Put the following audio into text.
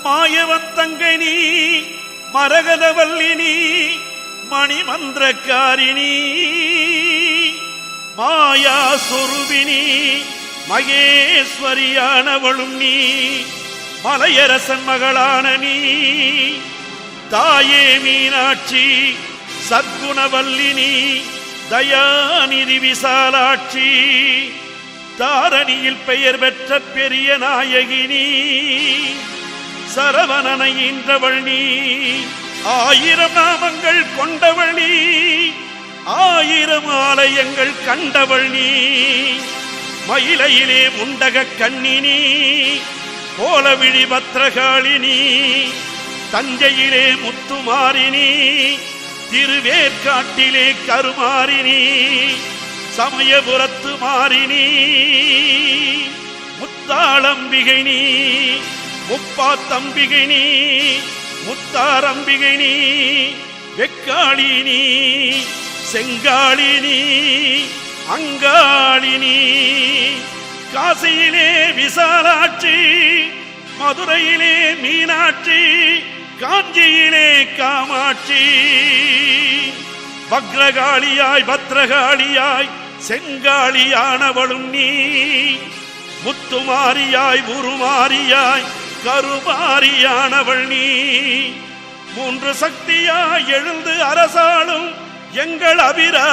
மாயவன் தங்கனி மரகதவல்லினி மணிமந்திரக்காரிணி மாயா சொருபினி மகேஸ்வரியானவளும் நீ மலையரசன் மகளான நீ தாயே மீனாட்சி சத்குணவல்லினி தயாநிதி விசாலாட்சி தாரணியில் பெயர் பெற்ற பெரிய நாயகினி சரவணனை ஈன்றவள் நீ 1000 நாமங்கள் கொண்டவள் நீ 1000 ஆலயங்கள் கண்டவள் நீ மயிலையிலே முண்டக கண்ணினி கோலவிழி பத்ரகாளினி தஞ்சையிலே முத்துமாரினி திருவேற்காட்டிலே கருமாரினி சமயபுரத்து மாறினி முத்தாளம்பிகை நீ முப்பாத்தம்பிகை நீ முத்தாரம்பிகை நீ வெக்காளினி செங்காளினி அங்காளினி காசியிலே விசாலாட்சி மதுரையிலே மீனாட்சி காஞ்சியிலே காமாட்சி வக்ரகாளியாய் பத்ரகாளியாய் செங்காளியானவளும் நீ முத்துமாரியாய் உருமாரியாய் கருமாரியானவள் நீ 3 சக்தியாய் எழுந்து அரசாளும் எங்கள் அபிரா